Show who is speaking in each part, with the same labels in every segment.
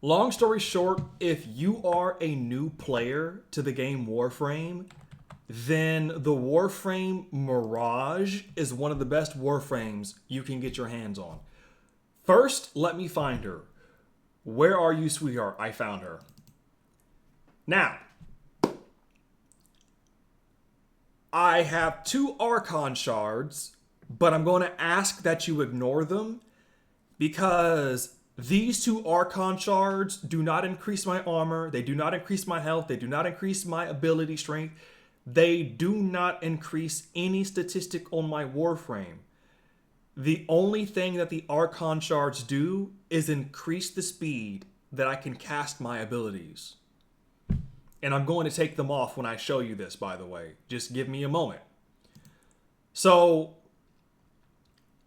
Speaker 1: Long story short, if you are a new player to the game Warframe, then the Warframe Mirage is one of the best Warframes you can get your hands on. First, let me find her. Where are you, sweetheart? I found her. Now, I have 2 Archon shards, but I'm going to ask that you ignore them because these 2 Archon shards do not increase my armor, they do not increase my health, they do not increase my ability strength, they do not increase any statistic on my Warframe. The only thing that the Archon shards do is increase the speed that I can cast my abilities. And I'm going to take them off when I show you this, by the way. Just give me a moment. So,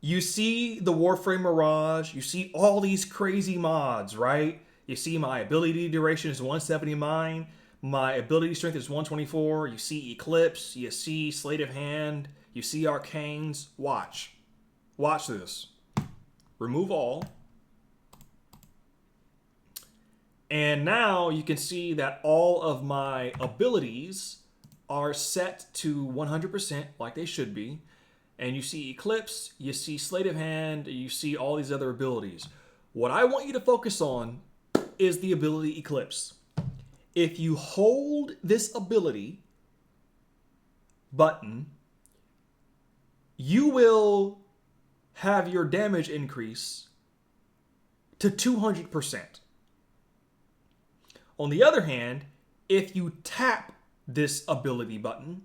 Speaker 1: you see the Warframe Mirage. You see all these crazy mods, right? You see my ability duration is 179. My ability strength is 124. You see Eclipse. You see Sleight of Hand. You see Arcanes. Watch. Watch this. Remove all. And now you can see that all of my abilities are set to 100% like they should be. And you see Eclipse, you see Sleight of Hand, you see all these other abilities. What I want you to focus on is the ability Eclipse. If you hold this ability button, you will have your damage increase to 200%. On the other hand, if you tap this ability button,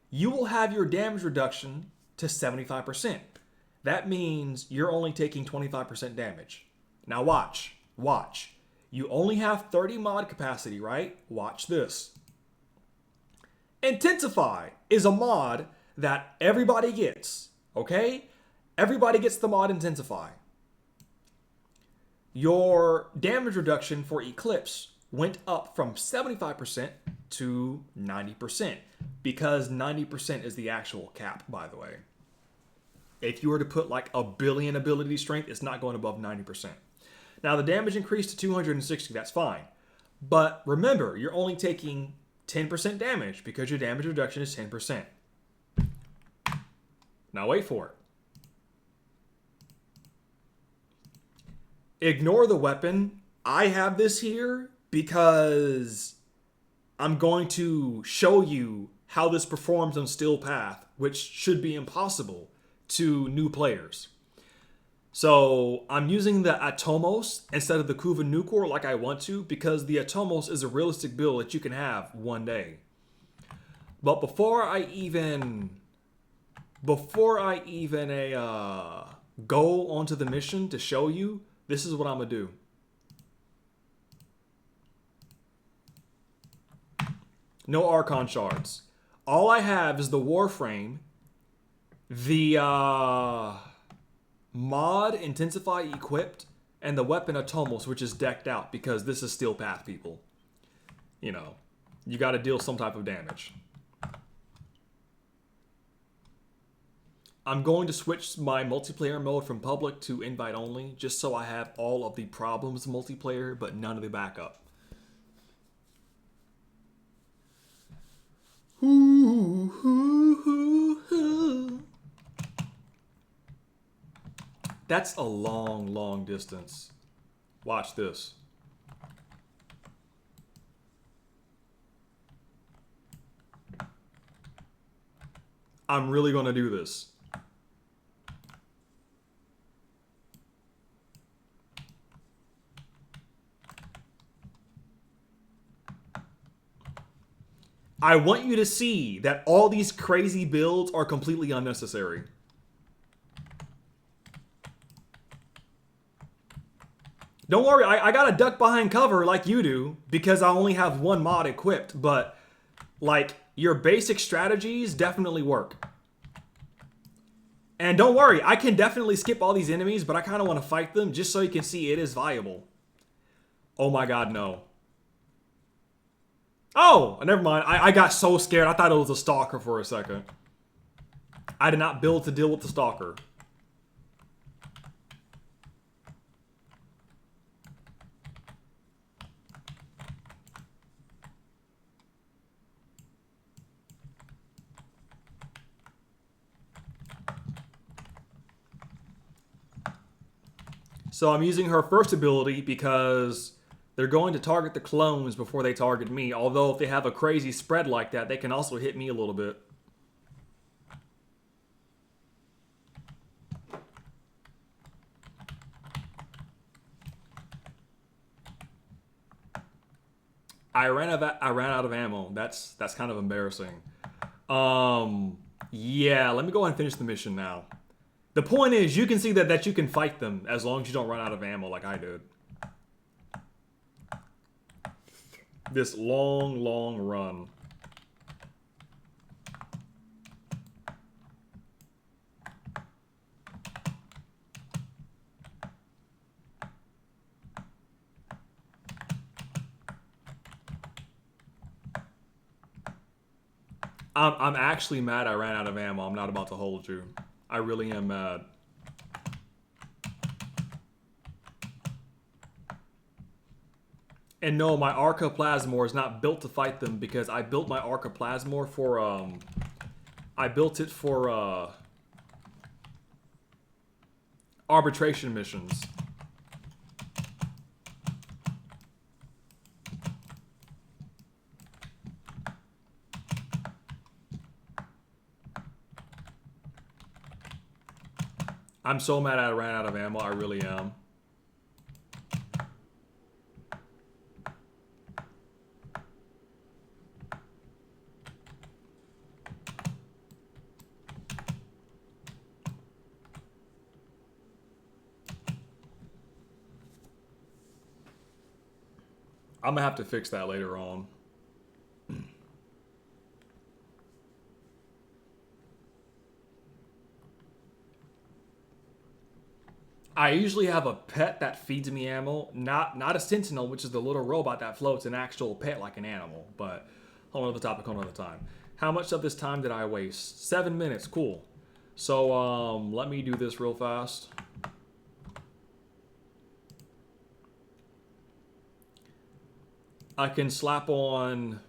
Speaker 1: you will have your damage reduction to 75%. That means you're only taking 25% damage. Now watch. You only have 30 mod capacity, right? Watch this. Intensify is a mod that everybody gets, okay? Everybody gets the mod Intensify. Your damage reduction for Eclipse went up from 75% to 90% because 90% is the actual cap, by the way. If you were to put like a billion ability strength, it's not going above 90%. Now the damage increased to 260, that's fine. But remember, you're only taking 10% damage because your damage reduction is 10%. Now wait for it. Ignore the weapon. I have this here because I'm going to show you how this performs on Steel Path, which should be impossible to new players. So I'm using the Atomos instead of the Kuva Nukor like I want to because the Atomos is a realistic build that you can have one day. But before I even go onto the mission to show you, this is what I'm gonna do. No Archon shards. All I have is the Warframe, the mod Intensify equipped, and the weapon Atomos, which is decked out because this is Steel Path, people. You know, you got to deal some type of damage. I'm going to switch my multiplayer mode from public to invite only, just so I have all of the problems multiplayer, but none of the backup. That's a long, long distance. Watch this. I'm really going to do this. I want you to see that all these crazy builds are completely unnecessary. Don't worry, I got to duck behind cover like you do because I only have one mod equipped, but like your basic strategies definitely work. And don't worry, I can definitely skip all these enemies, but I kind of want to fight them just so you can see it is viable. Oh my god, no. Oh, never mind. I got so scared. I thought it was a stalker for a second. I did not build to deal with the stalker. So I'm using her first ability because they're going to target the clones before they target me. Although if they have a crazy spread like that, they can also hit me a little bit. I ran out of ammo. That's kind of embarrassing. Yeah, let me go ahead and finish the mission now. The point is, you can see that you can fight them as long as you don't run out of ammo like I did. This long run. I'm actually mad I ran out of ammo. I'm not about to hold you. I really am mad. And no, my Arcoplasmor is not built to fight them because I built my Arcoplasmor for I built it for arbitration missions. I'm so mad I ran out of ammo. I really am. I'm gonna have to fix that later on. I usually have a pet that feeds me ammo, not a sentinel, which is the little robot that floats, an actual pet like an animal. But whole other topic, whole other time. How much of this time did I waste? 7 minutes. Cool. So let me do this real fast. I can slap on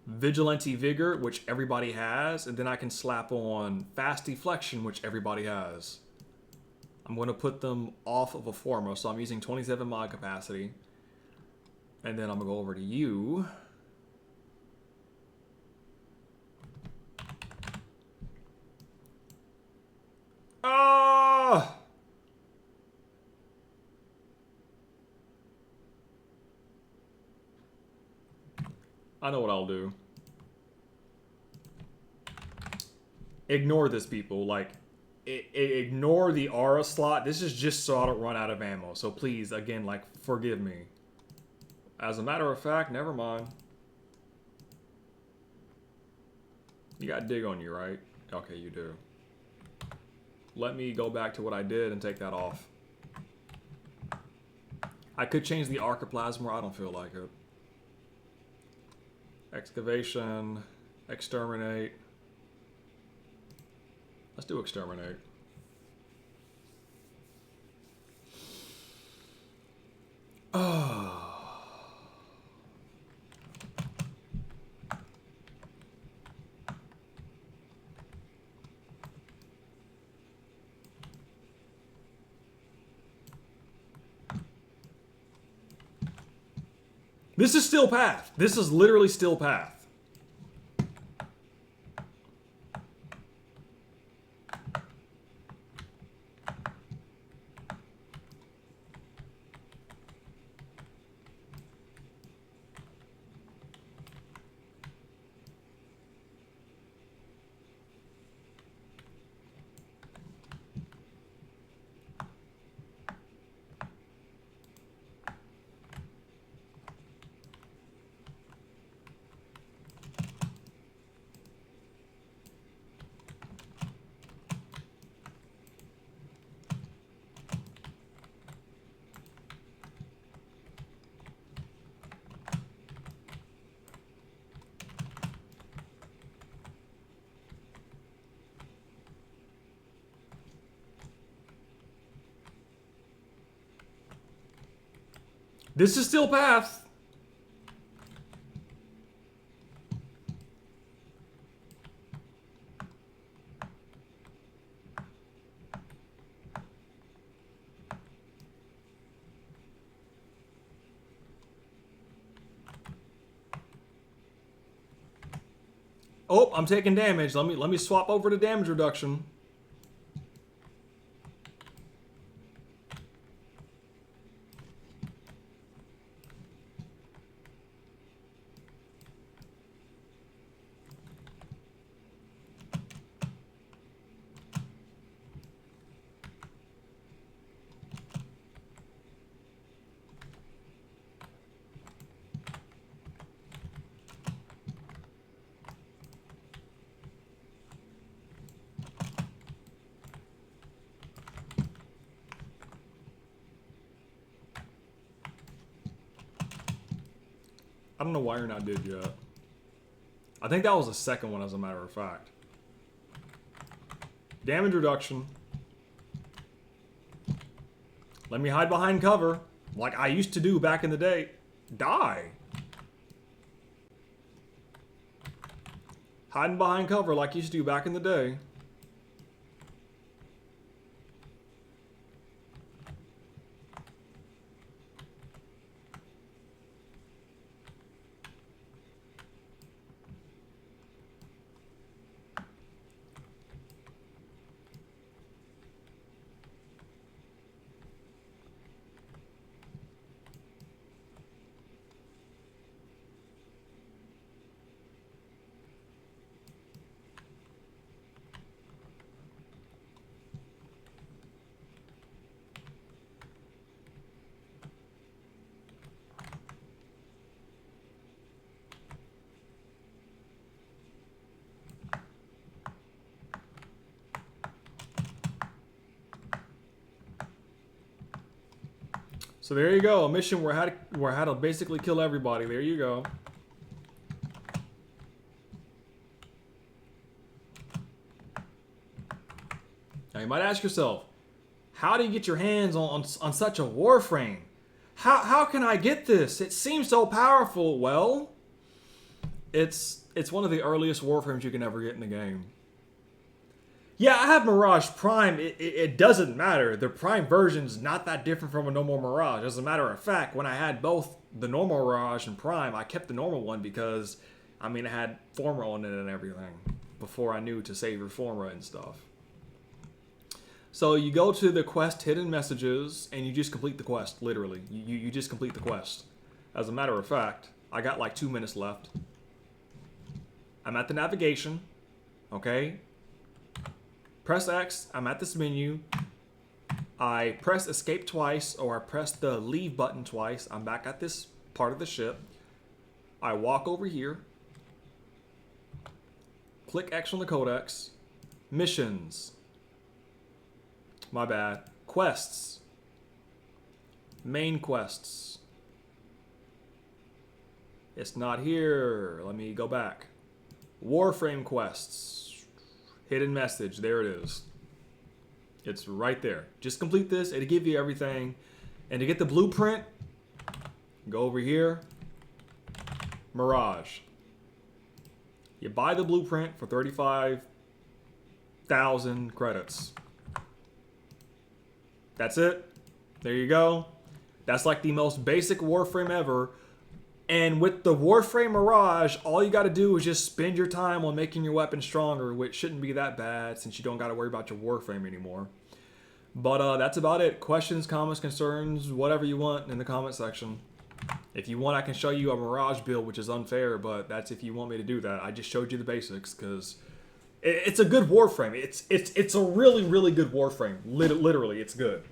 Speaker 1: Vigilante Vigor, which everybody has, and then I can slap on Fast Deflection, which everybody has. I'm going to put them off of a former, so I'm using 27 mod capacity. And then I'm going to go over to you. Ah! I know what I'll do. Ignore this, people. Like, ignore the aura slot. This is just so I don't run out of ammo. So please, again, like, forgive me. As a matter of fact, never mind. You got dig on you, right? Okay, you do. Let me go back to what I did and take that off. I could change the Arcoplasmor. I don't feel like it. Excavation. Exterminate. Let's do exterminate. Oh. This is still path. This is literally still path. This is still path. Oh, I'm taking damage. Let me swap over to damage reduction. I don't know why you're not dead yet. I think that was the second one, as a matter of fact. Damage reduction. Let me hide behind cover, like I used to do back in the day. Die. Hiding behind cover like you used to do back in the day. So there you go, a mission where I had to basically kill everybody. There you go. Now you might ask yourself, how do you get your hands on such a Warframe? How can I get this? It seems so powerful. Well, it's one of the earliest Warframes you can ever get in the game. Yeah, I have Mirage Prime. It doesn't matter. The Prime version's not that different from a normal Mirage. As a matter of fact, when I had both the normal Mirage and Prime, I kept the normal one because, I mean, it had Forma on it and everything before I knew to save your Forma and stuff. So you go to the quest Hidden Messages and you just complete the quest, literally. You just complete the quest. As a matter of fact, I got like 2 minutes left. I'm at the navigation, okay? Press X, I'm at this menu. I press escape twice, or I press the leave button twice. I'm back at this part of the ship. I walk over here. Click X on the codex. Missions. My bad. Quests. Main quests. It's not here. Let me go back. Warframe quests. Hidden message. There it is. It's right there. Just complete this. It'll give you everything. And to get the blueprint, go over here. Mirage. You buy the blueprint for 35,000 credits. That's it. There you go. That's like the most basic Warframe ever. And with the Warframe Mirage, all you got to do is just spend your time on making your weapon stronger, which shouldn't be that bad since you don't got to worry about your Warframe anymore. But that's about it. Questions, comments, concerns, whatever you want in the comment section. If you want, I can show you a Mirage build, which is unfair, but that's if you want me to do that. I just showed you the basics because it's a good Warframe. It's a really, really good Warframe. Literally, it's good.